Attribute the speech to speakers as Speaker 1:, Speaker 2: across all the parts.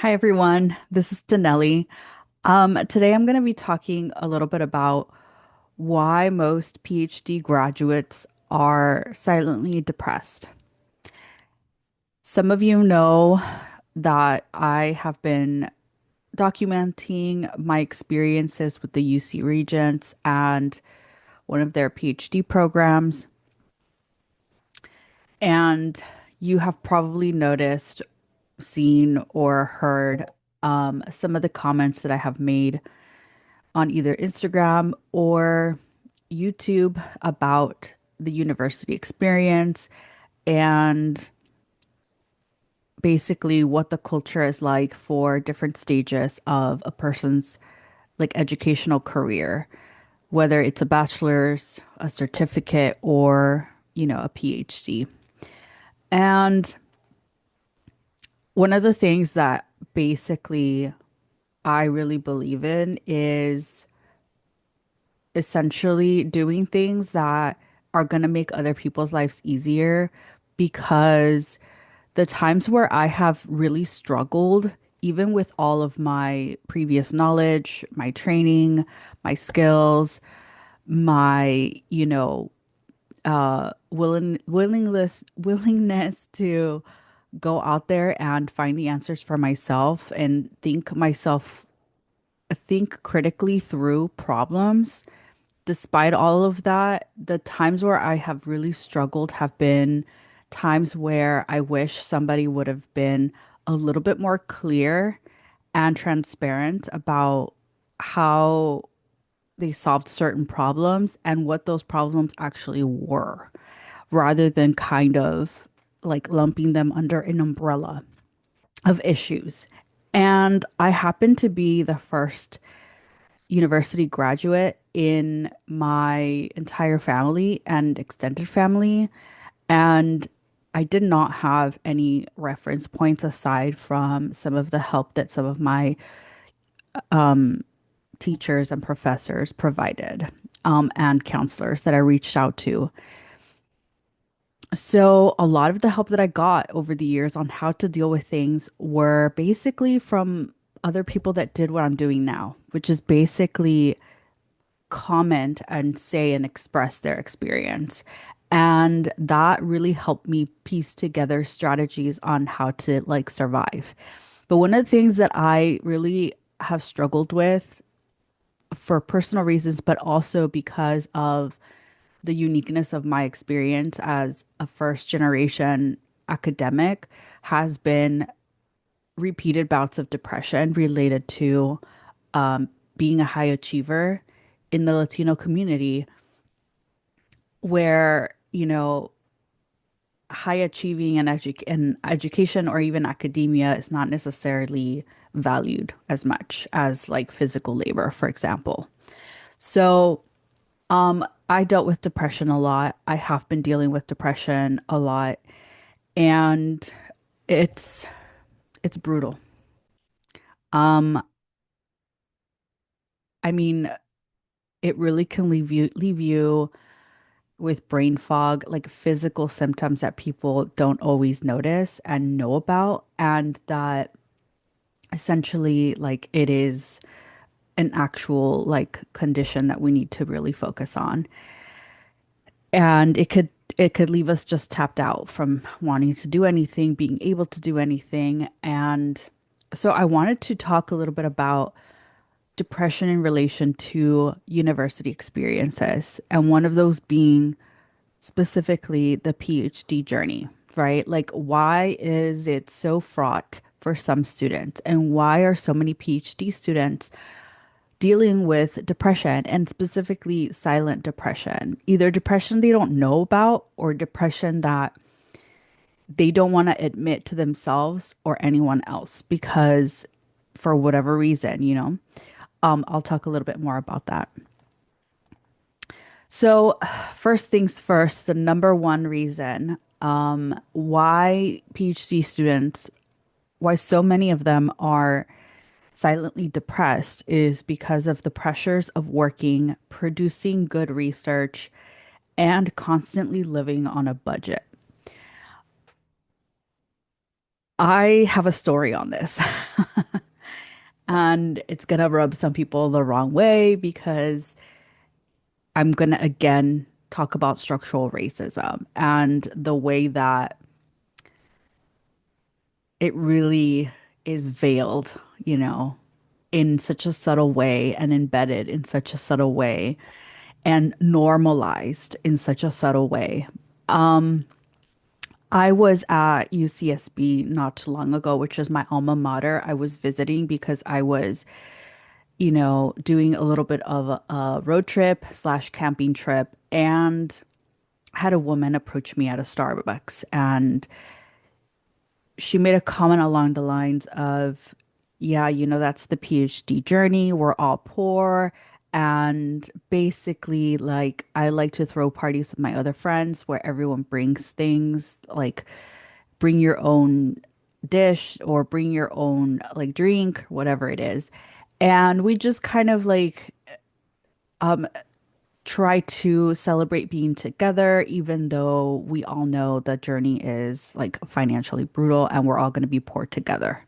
Speaker 1: Hi everyone, this is Danelli. Today I'm going to be talking a little bit about why most PhD graduates are silently depressed. Some of you know that I have been documenting my experiences with the UC Regents and one of their PhD programs, and you have probably noticed, seen, or heard some of the comments that I have made on either Instagram or YouTube about the university experience and basically what the culture is like for different stages of a person's like educational career, whether it's a bachelor's, a certificate, or, a PhD. And one of the things that basically I really believe in is essentially doing things that are going to make other people's lives easier because the times where I have really struggled, even with all of my previous knowledge, my training, my skills, my, willingness to go out there and find the answers for myself and think critically through problems. Despite all of that, the times where I have really struggled have been times where I wish somebody would have been a little bit more clear and transparent about how they solved certain problems and what those problems actually were, rather than kind of like lumping them under an umbrella of issues. And I happen to be the first university graduate in my entire family and extended family. And I did not have any reference points aside from some of the help that some of my teachers and professors provided, and counselors that I reached out to. So, a lot of the help that I got over the years on how to deal with things were basically from other people that did what I'm doing now, which is basically comment and say and express their experience. And that really helped me piece together strategies on how to like survive. But one of the things that I really have struggled with for personal reasons, but also because of the uniqueness of my experience as a first generation academic, has been repeated bouts of depression related to being a high achiever in the Latino community, where, high achieving in education or even academia is not necessarily valued as much as like physical labor, for example. So, I dealt with depression a lot. I have been dealing with depression a lot, and it's it's brutal. Um, I mean, it really can leave you with brain fog, like physical symptoms that people don't always notice and know about, and that essentially like it is an actual like condition that we need to really focus on. And it could leave us just tapped out from wanting to do anything, being able to do anything. And so I wanted to talk a little bit about depression in relation to university experiences, and one of those being specifically the PhD journey, right? Like, why is it so fraught for some students? And why are so many PhD students dealing with depression, and specifically silent depression? Either depression they don't know about or depression that they don't want to admit to themselves or anyone else because for whatever reason. I'll talk a little bit more about that. So, first things first, the number one reason why PhD students, why so many of them are silently depressed is because of the pressures of working, producing good research, and constantly living on a budget. I have a story on this. And it's gonna rub some people the wrong way because I'm gonna again talk about structural racism and the way that it really is veiled, you know, in such a subtle way and embedded in such a subtle way and normalized in such a subtle way. I was at UCSB not too long ago, which is my alma mater. I was visiting because I was, doing a little bit of a road trip slash camping trip and had a woman approach me at a Starbucks and she made a comment along the lines of, yeah, that's the PhD journey. We're all poor. And basically, like, I like to throw parties with my other friends where everyone brings things, like, bring your own dish or bring your own, like, drink, whatever it is. And we just kind of like try to celebrate being together, even though we all know the journey is like financially brutal and we're all going to be poor together.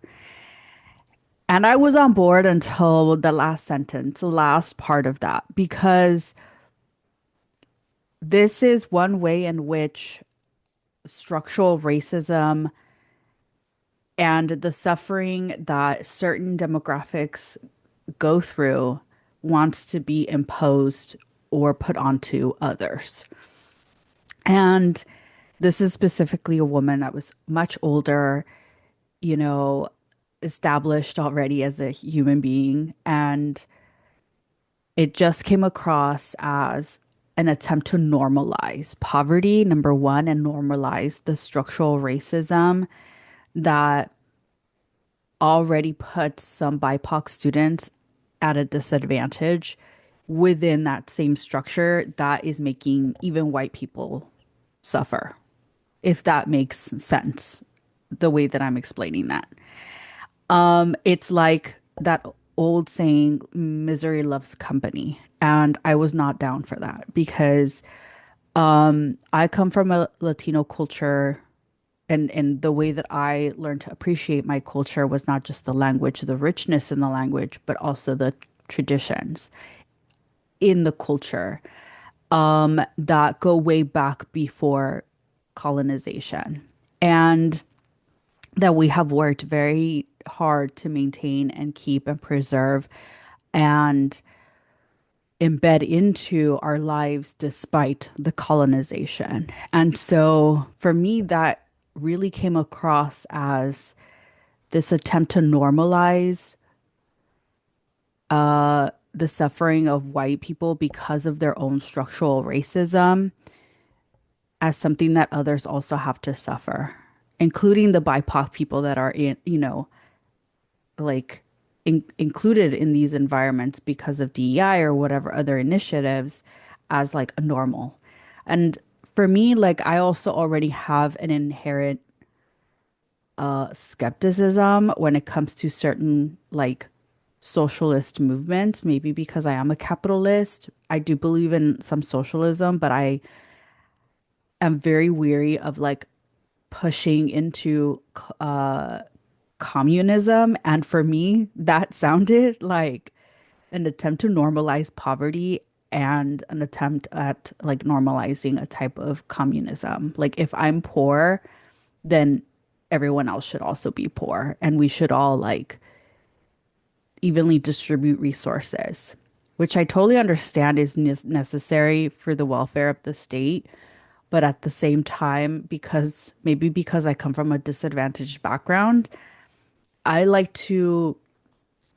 Speaker 1: And I was on board until the last sentence, the last part of that, because this is one way in which structural racism and the suffering that certain demographics go through wants to be imposed or put onto others. And this is specifically a woman that was much older, you know, established already as a human being. And it just came across as an attempt to normalize poverty, number one, and normalize the structural racism that already puts some BIPOC students at a disadvantage within that same structure that is making even white people suffer, if that makes sense, the way that I'm explaining that. It's like that old saying, misery loves company. And I was not down for that because I come from a Latino culture and the way that I learned to appreciate my culture was not just the language, the richness in the language, but also the traditions in the culture that go way back before colonization. And that we have worked very hard to maintain and keep and preserve and embed into our lives despite the colonization. And so for me, that really came across as this attempt to normalize the suffering of white people because of their own structural racism as something that others also have to suffer, including the BIPOC people that are in, like included in these environments because of DEI or whatever other initiatives as like a normal. And for me, like I also already have an inherent skepticism when it comes to certain like socialist movements, maybe because I am a capitalist. I do believe in some socialism, but I am very weary of like pushing into communism. And for me, that sounded like an attempt to normalize poverty and an attempt at like normalizing a type of communism. Like if I'm poor, then everyone else should also be poor and we should all like evenly distribute resources, which I totally understand is necessary for the welfare of the state. But at the same time, because maybe because I come from a disadvantaged background, I like to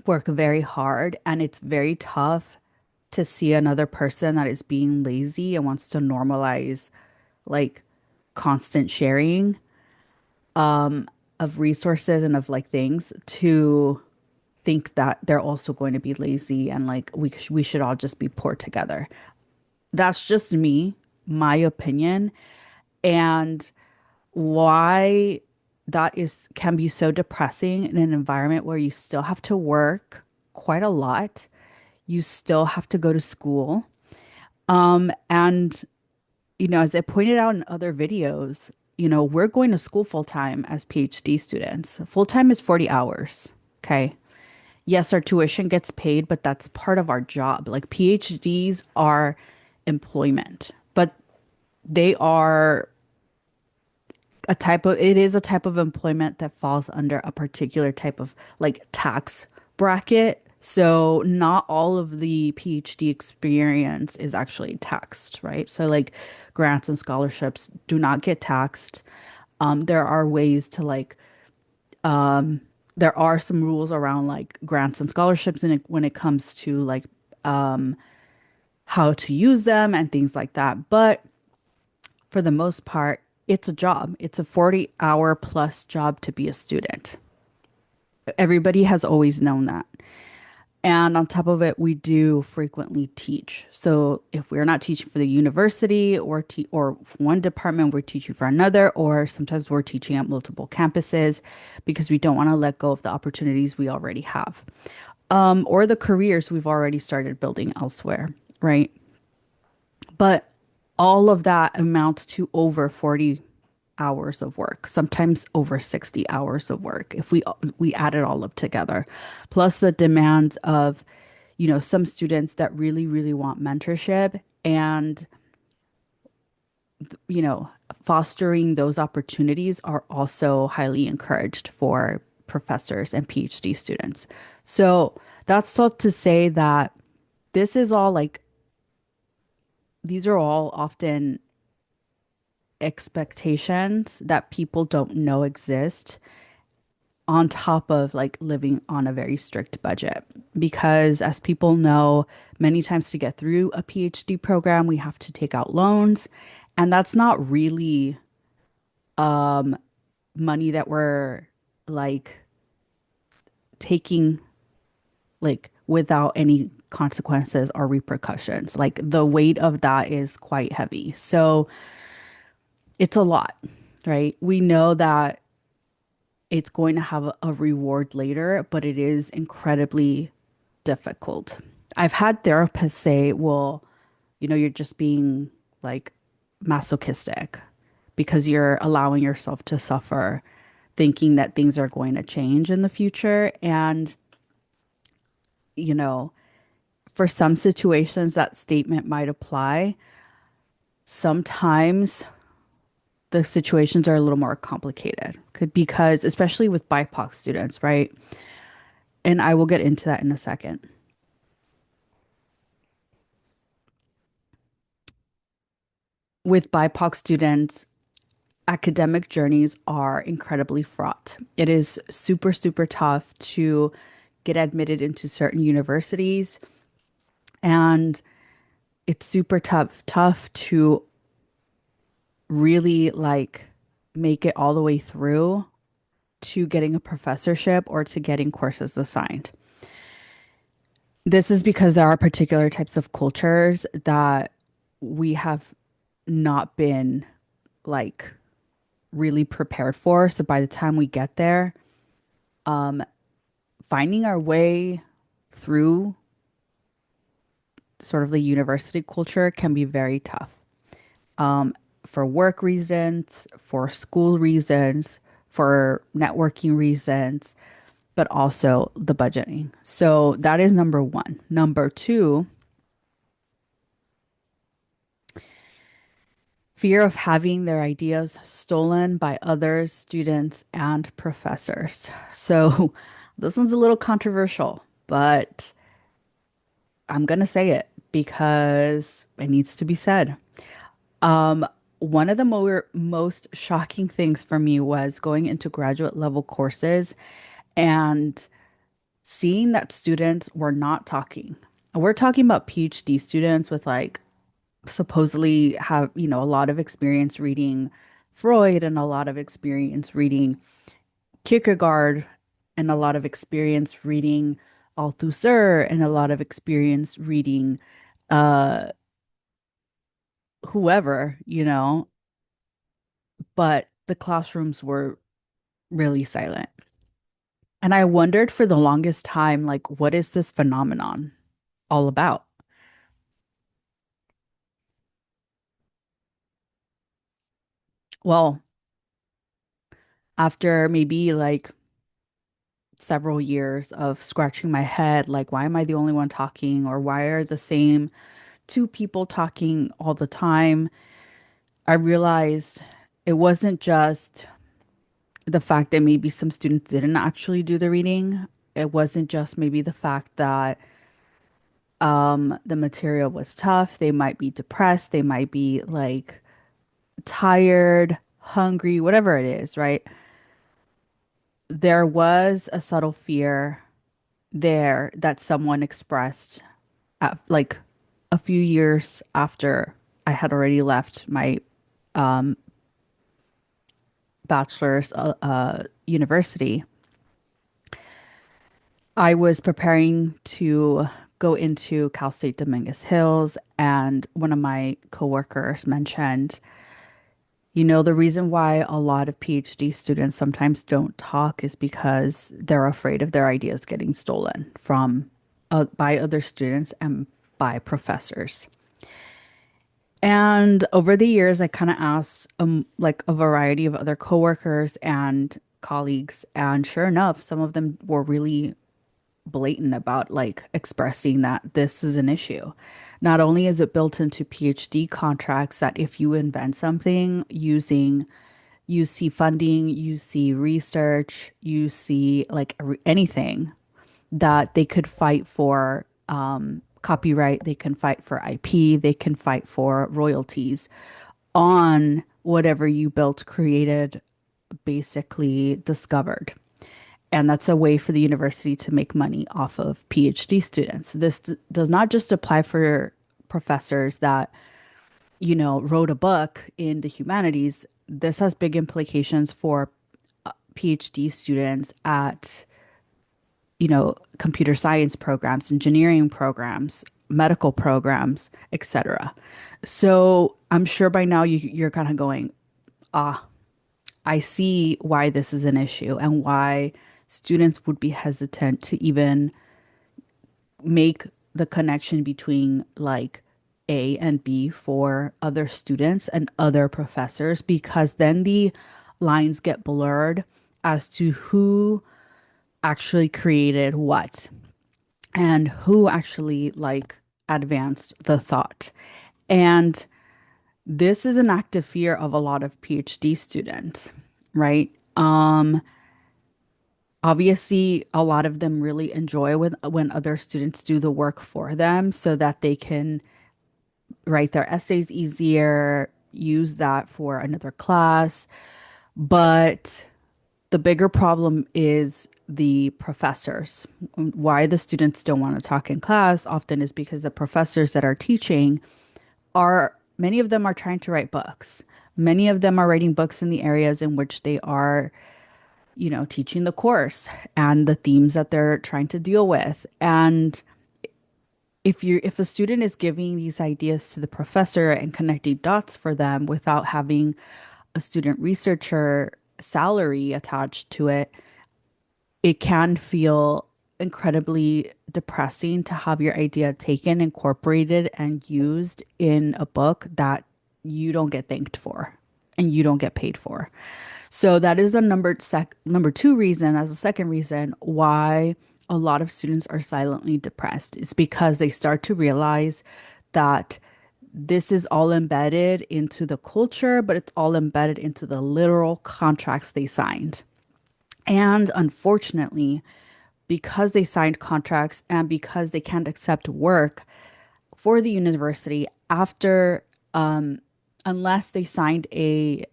Speaker 1: work very hard and it's very tough to see another person that is being lazy and wants to normalize like constant sharing of resources and of like things to think that they're also going to be lazy and like we should all just be poor together. That's just me, my opinion, and why that is can be so depressing in an environment where you still have to work quite a lot. You still have to go to school. And as I pointed out in other videos, we're going to school full time as PhD students. Full time is 40 hours. Okay. Yes, our tuition gets paid, but that's part of our job. Like PhDs are employment, but they are it is a type of employment that falls under a particular type of like tax bracket. So not all of the PhD experience is actually taxed, right? So like grants and scholarships do not get taxed. There are ways to like there are some rules around like grants and scholarships and when it comes to like how to use them and things like that. But for the most part, it's a job. It's a 40-hour plus job to be a student. Everybody has always known that. And on top of it, we do frequently teach. So if we're not teaching for the university or one department, we're teaching for another, or sometimes we're teaching at multiple campuses because we don't want to let go of the opportunities we already have, or the careers we've already started building elsewhere, right? But all of that amounts to over 40 hours of work, sometimes over 60 hours of work if we add it all up together. Plus the demands of, some students that really, really want mentorship and, you know, fostering those opportunities are also highly encouraged for professors and PhD students. So that's all to say that this is all like these are all often expectations that people don't know exist on top of like living on a very strict budget. Because as people know, many times to get through a PhD program, we have to take out loans. And that's not really money that we're like taking like without any consequences or repercussions. Like the weight of that is quite heavy. So it's a lot, right? We know that it's going to have a reward later, but it is incredibly difficult. I've had therapists say, well, you're just being like masochistic because you're allowing yourself to suffer, thinking that things are going to change in the future. And, you know, for some situations, that statement might apply. Sometimes the situations are a little more complicated because, especially with BIPOC students, right? And I will get into that in a second. With BIPOC students, academic journeys are incredibly fraught. It is super, super tough to get admitted into certain universities, and it's super tough to really like make it all the way through to getting a professorship or to getting courses assigned. This is because there are particular types of cultures that we have not been like really prepared for. So by the time we get there, finding our way through sort of the university culture can be very tough for work reasons, for school reasons, for networking reasons, but also the budgeting. So that is number one. Number two, fear of having their ideas stolen by others, students, and professors. So this one's a little controversial, but I'm going to say it because it needs to be said. One of the most shocking things for me was going into graduate level courses and seeing that students were not talking. We're talking about PhD students with like supposedly have, a lot of experience reading Freud and a lot of experience reading Kierkegaard and a lot of experience reading Althusser and a lot of experience reading uh whoever, but the classrooms were really silent. And I wondered for the longest time, like, what is this phenomenon all about? Well, after maybe like several years of scratching my head, like, why am I the only one talking? Or why are the same two people talking all the time? I realized it wasn't just the fact that maybe some students didn't actually do the reading. It wasn't just maybe the fact that the material was tough. They might be depressed. They might be like tired, hungry, whatever it is, right? There was a subtle fear there that someone expressed at, like a few years after I had already left my bachelor's university. I was preparing to go into Cal State Dominguez Hills, and one of my coworkers mentioned, the reason why a lot of PhD students sometimes don't talk is because they're afraid of their ideas getting stolen from by other students and by professors. And over the years, I kind of asked like a variety of other coworkers and colleagues, and sure enough, some of them were really blatant about like expressing that this is an issue. Not only is it built into PhD contracts that if you invent something using UC funding, UC research, UC like anything, that they could fight for copyright, they can fight for IP, they can fight for royalties on whatever you built, created, basically discovered. And that's a way for the university to make money off of PhD students. This does not just apply for professors that, wrote a book in the humanities. This has big implications for PhD students at, computer science programs, engineering programs, medical programs, etc. So I'm sure by now you're kind of going, ah, I see why this is an issue and why students would be hesitant to even make the connection between like A and B for other students and other professors, because then the lines get blurred as to who actually created what and who actually like advanced the thought. And this is an active fear of a lot of PhD students, right? Obviously, a lot of them really enjoy when other students do the work for them so that they can write their essays easier, use that for another class. But the bigger problem is the professors. Why the students don't want to talk in class often is because the professors that are teaching are, many of them are trying to write books. Many of them are writing books in the areas in which they are, teaching the course and the themes that they're trying to deal with. And if a student is giving these ideas to the professor and connecting dots for them without having a student researcher salary attached to it, it can feel incredibly depressing to have your idea taken, incorporated, and used in a book that you don't get thanked for and you don't get paid for. So that is the number two reason, as a second reason, why a lot of students are silently depressed, is because they start to realize that this is all embedded into the culture, but it's all embedded into the literal contracts they signed. And unfortunately, because they signed contracts and because they can't accept work for the university after, unless they signed a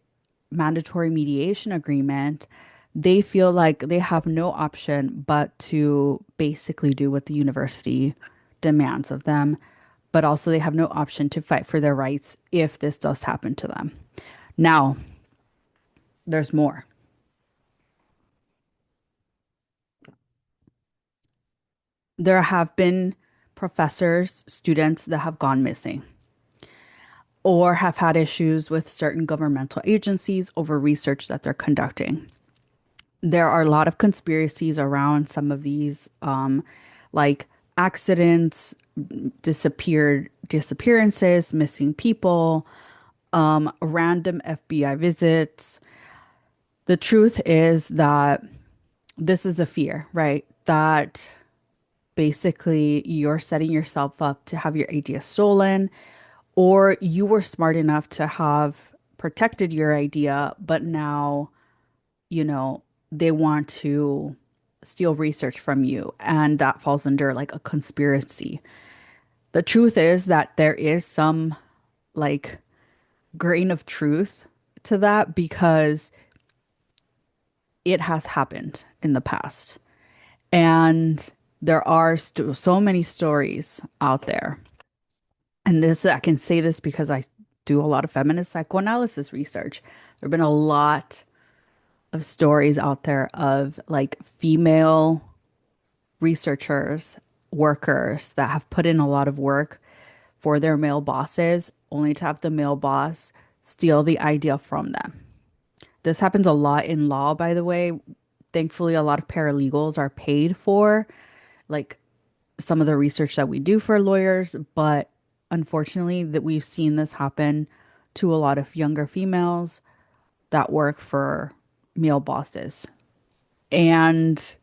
Speaker 1: mandatory mediation agreement, they feel like they have no option but to basically do what the university demands of them. But also, they have no option to fight for their rights if this does happen to them. Now, there's more. There have been professors, students that have gone missing or have had issues with certain governmental agencies over research that they're conducting. There are a lot of conspiracies around some of these, like accidents, disappearances, missing people, random FBI visits. The truth is that this is the fear, right? That basically you're setting yourself up to have your idea stolen, or you were smart enough to have protected your idea, but now, you know, they want to steal research from you, and that falls under like a conspiracy. The truth is that there is some like grain of truth to that because it has happened in the past. And there are so many stories out there. And this, I can say this because I do a lot of feminist psychoanalysis research. There have been a lot of stories out there of like female researchers, workers that have put in a lot of work for their male bosses, only to have the male boss steal the idea from them. This happens a lot in law, by the way. Thankfully, a lot of paralegals are paid for like some of the research that we do for lawyers, but unfortunately, that we've seen this happen to a lot of younger females that work for male bosses. And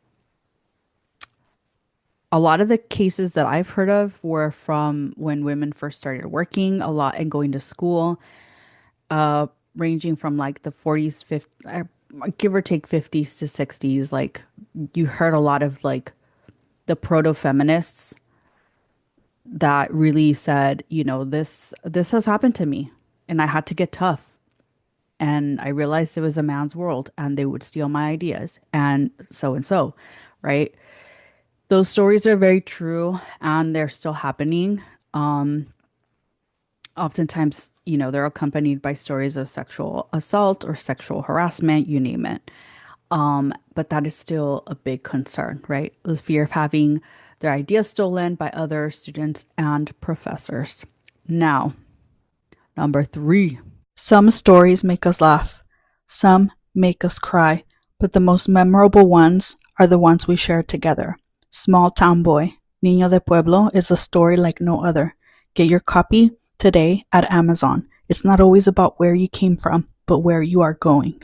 Speaker 1: a lot of the cases that I've heard of were from when women first started working a lot and going to school, ranging from like the 40s, 50s, give or take 50s to 60s. Like you heard a lot of like the proto feminists that really said, this has happened to me and I had to get tough. And I realized it was a man's world and they would steal my ideas and so, right? Those stories are very true and they're still happening. Oftentimes, they're accompanied by stories of sexual assault or sexual harassment, you name it. But that is still a big concern, right? The fear of having their ideas stolen by other students and professors. Now, number three.
Speaker 2: Some stories make us laugh, some make us cry, but the most memorable ones are the ones we share together. Small Town Boy, Niño de Pueblo is a story like no other. Get your copy today at Amazon. It's not always about where you came from, but where you are going.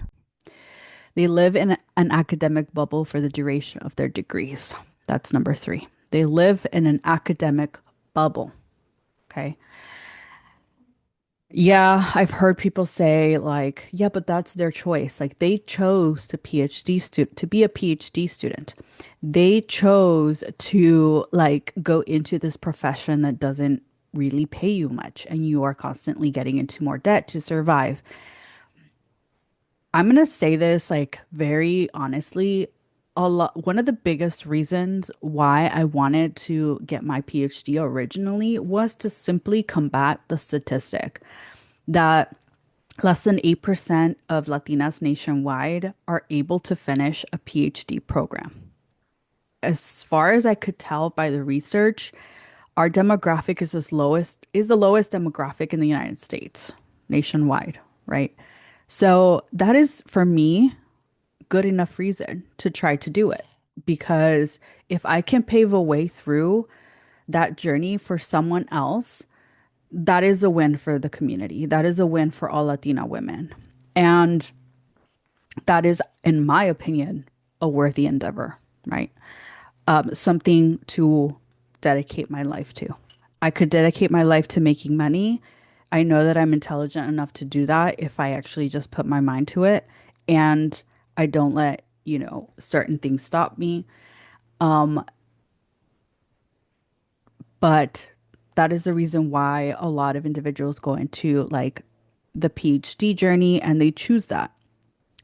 Speaker 1: They live in an academic bubble for the duration of their degrees. That's number three. They live in an academic bubble. Okay. Yeah, I've heard people say like, yeah, but that's their choice. Like they chose to be a PhD student. They chose to like go into this profession that doesn't really pay you much and you are constantly getting into more debt to survive. I'm gonna say this like very honestly, one of the biggest reasons why I wanted to get my PhD originally was to simply combat the statistic that less than 8% of Latinas nationwide are able to finish a PhD program. As far as I could tell by the research, our demographic is the lowest demographic in the United States nationwide, right? So that is for me good enough reason to try to do it because if I can pave a way through that journey for someone else, that is a win for the community. That is a win for all Latina women. And that is, in my opinion, a worthy endeavor, right? Something to dedicate my life to. I could dedicate my life to making money. I know that I'm intelligent enough to do that if I actually just put my mind to it and I don't let, certain things stop me. But that is the reason why a lot of individuals go into like the PhD journey and they choose that.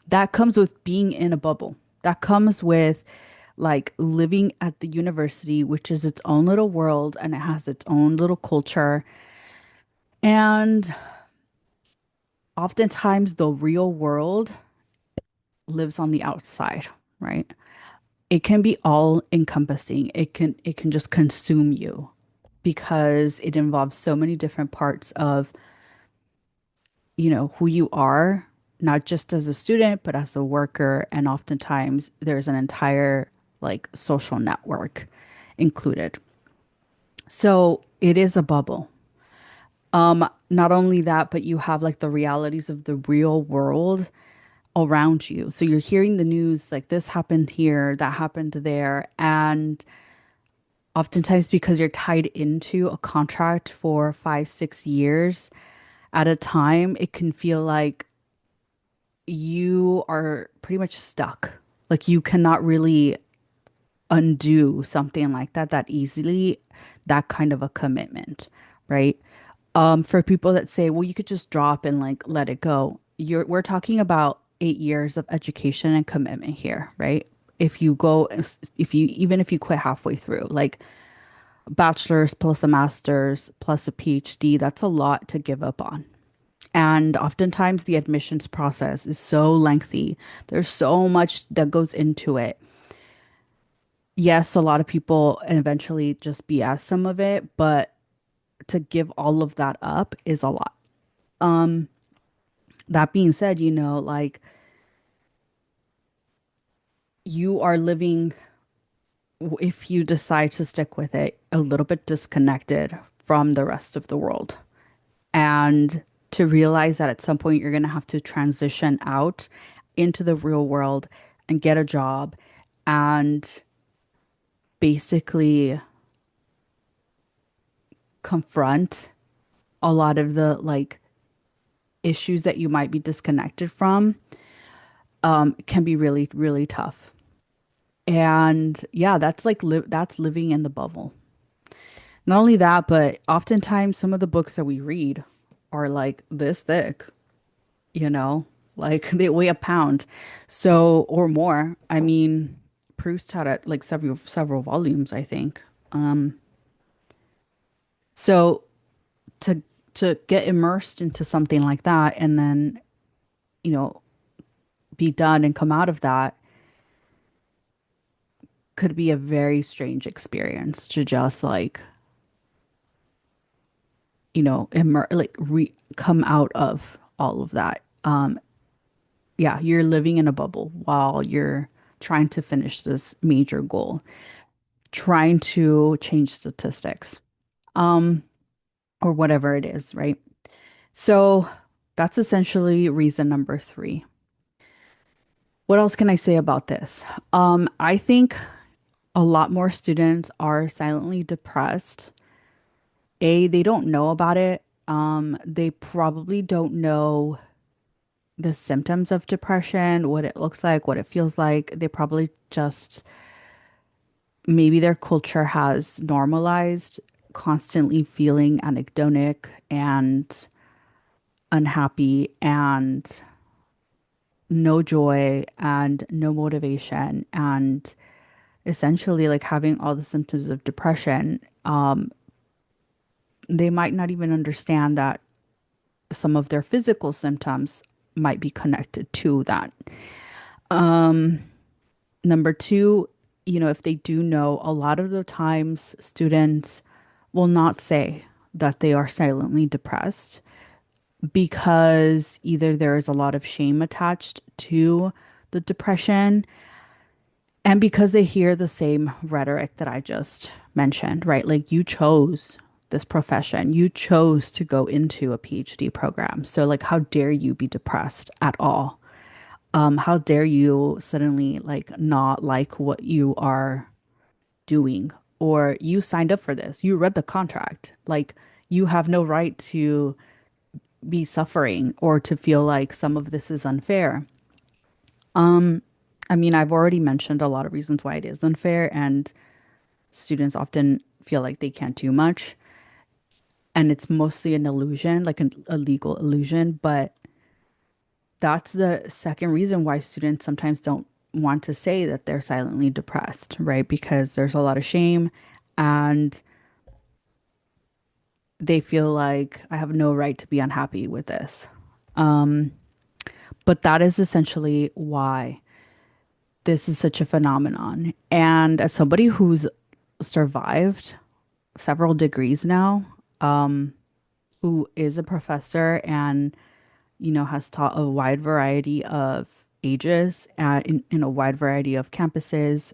Speaker 1: That comes with being in a bubble. That comes with like living at the university, which is its own little world and it has its own little culture. And oftentimes the real world lives on the outside, right? It can be all encompassing. It can just consume you because it involves so many different parts of, who you are, not just as a student, but as a worker. And oftentimes there's an entire like social network included. So it is a bubble. Not only that, but you have like the realities of the real world around you. So you're hearing the news like this happened here, that happened there. And oftentimes, because you're tied into a contract for 5, 6 years at a time, it can feel like you are pretty much stuck. Like you cannot really undo something like that easily, that kind of a commitment, right? For people that say, well, you could just drop and like let it go. We're talking about 8 years of education and commitment here, right? If you go, if you, even if you quit halfway through, like bachelor's plus a master's plus a PhD, that's a lot to give up on. And oftentimes the admissions process is so lengthy. There's so much that goes into it. Yes, a lot of people eventually just BS some of it, but to give all of that up is a lot. Um, that being said, like you are living, if you decide to stick with it, a little bit disconnected from the rest of the world. And to realize that at some point you're going to have to transition out into the real world and get a job and basically confront a lot of the like issues that you might be disconnected from, can be really, really tough. And yeah, that's like that's living in the bubble. Not only that, but oftentimes some of the books that we read are like this thick, you know, like they weigh a pound. So, or more. I mean, Proust had it like several volumes, I think. Um, so to get immersed into something like that and then, you know, be done and come out of that could be a very strange experience to just like, come out of all of that. Yeah, you're living in a bubble while you're trying to finish this major goal, trying to change statistics, um, or whatever it is, right? So that's essentially reason number three. What else can I say about this? I think a lot more students are silently depressed. They don't know about it. They probably don't know the symptoms of depression, what it looks like, what it feels like. They probably just, maybe their culture has normalized constantly feeling anhedonic and unhappy and no joy and no motivation and essentially like having all the symptoms of depression. They might not even understand that some of their physical symptoms might be connected to that. Number two, if they do know, a lot of the times students will not say that they are silently depressed because either there is a lot of shame attached to the depression and because they hear the same rhetoric that I just mentioned, right? Like you chose this profession, you chose to go into a PhD program. So, like, how dare you be depressed at all? How dare you suddenly like not like what you are doing? Or you signed up for this, you read the contract. Like, you have no right to be suffering or to feel like some of this is unfair. I mean, I've already mentioned a lot of reasons why it is unfair, and students often feel like they can't do much. And it's mostly an illusion, like a legal illusion. But that's the second reason why students sometimes don't want to say that they're silently depressed, right? Because there's a lot of shame and they feel like I have no right to be unhappy with this. But that is essentially why this is such a phenomenon. And as somebody who's survived several degrees now, who is a professor and, has taught a wide variety of ages in a wide variety of campuses,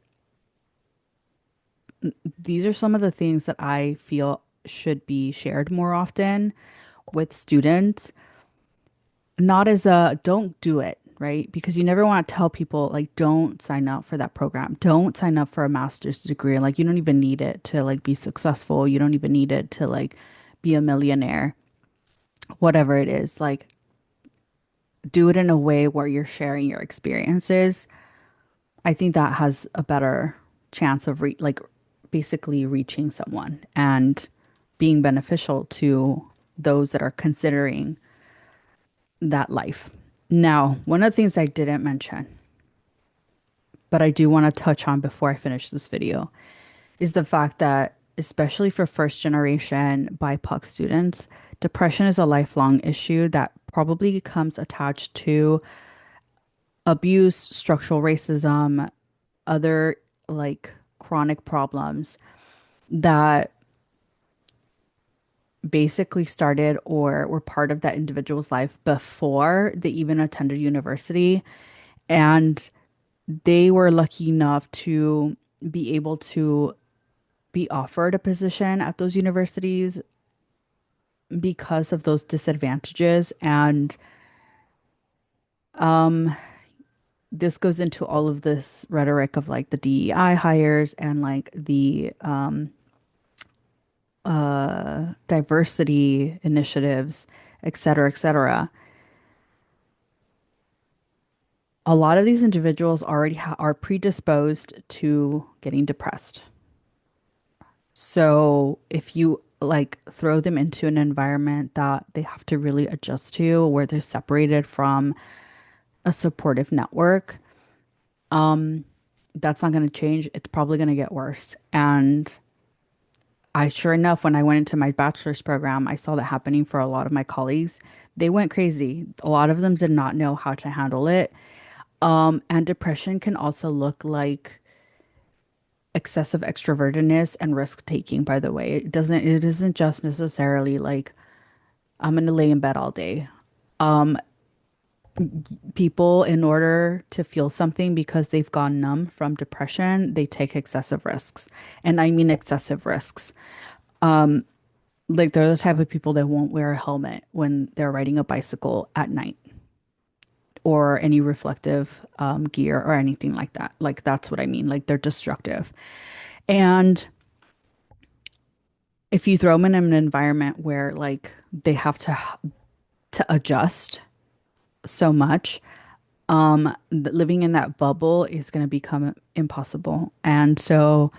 Speaker 1: these are some of the things that I feel should be shared more often with students, not as a don't do it. right? Because you never want to tell people, like, don't sign up for that program. Don't sign up for a master's degree. Like, you don't even need it to, like, be successful. You don't even need it to, like, be a millionaire, whatever it is. Like, do it in a way where you're sharing your experiences. I think that has a better chance of like basically reaching someone and being beneficial to those that are considering that life. Now, one of the things I didn't mention, but I do want to touch on before I finish this video, is the fact that, especially for first generation BIPOC students, depression is a lifelong issue that probably comes attached to abuse, structural racism, other like chronic problems that basically started or were part of that individual's life before they even attended university. And they were lucky enough to be able to be offered a position at those universities because of those disadvantages. And this goes into all of this rhetoric of like the DEI hires and like the diversity initiatives, et cetera, et cetera. A lot of these individuals already are predisposed to getting depressed. So if you like throw them into an environment that they have to really adjust to, where they're separated from a supportive network, that's not going to change. It's probably going to get worse. And I sure enough, when I went into my bachelor's program, I saw that happening for a lot of my colleagues. They went crazy. A lot of them did not know how to handle it. And depression can also look like excessive extrovertedness and risk taking, by the way. It isn't just necessarily like I'm gonna lay in bed all day. People, in order to feel something because they've gone numb from depression, they take excessive risks. And I mean excessive risks. Like they're the type of people that won't wear a helmet when they're riding a bicycle at night or any reflective gear or anything like that. Like that's what I mean. Like they're destructive. And if you throw them in an environment where like they have to adjust so much, living in that bubble is going to become impossible. And so,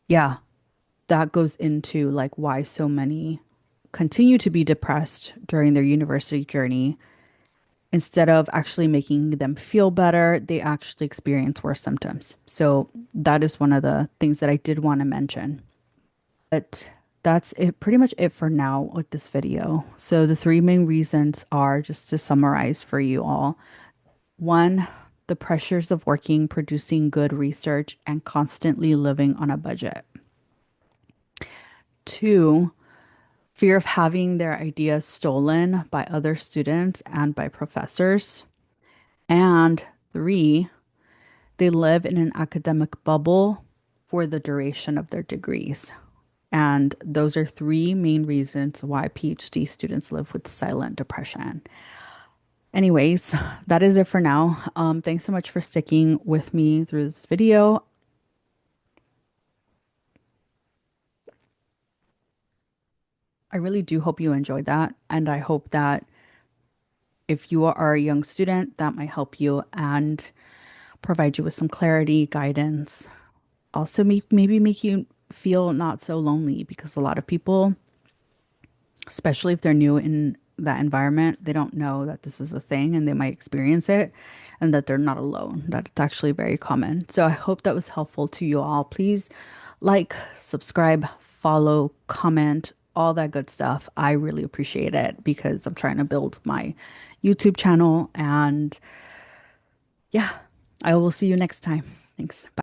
Speaker 1: yeah, that goes into like why so many continue to be depressed during their university journey. Instead of actually making them feel better, they actually experience worse symptoms. So that is one of the things that I did want to mention. But that's it, pretty much it for now with this video. So the three main reasons are, just to summarize for you all. One, the pressures of working, producing good research, and constantly living on a budget. Two, fear of having their ideas stolen by other students and by professors. And three, they live in an academic bubble for the duration of their degrees. And those are three main reasons why PhD students live with silent depression. Anyways, that is it for now. Thanks so much for sticking with me through this video. I really do hope you enjoyed that. And I hope that if you are a young student, that might help you and provide you with some clarity, guidance. Also, maybe make you feel not so lonely because a lot of people, especially if they're new in that environment, they don't know that this is a thing and they might experience it and that they're not alone, that it's actually very common. So I hope that was helpful to you all. Please like, subscribe, follow, comment, all that good stuff. I really appreciate it because I'm trying to build my YouTube channel. And yeah, I will see you next time. Thanks. Bye.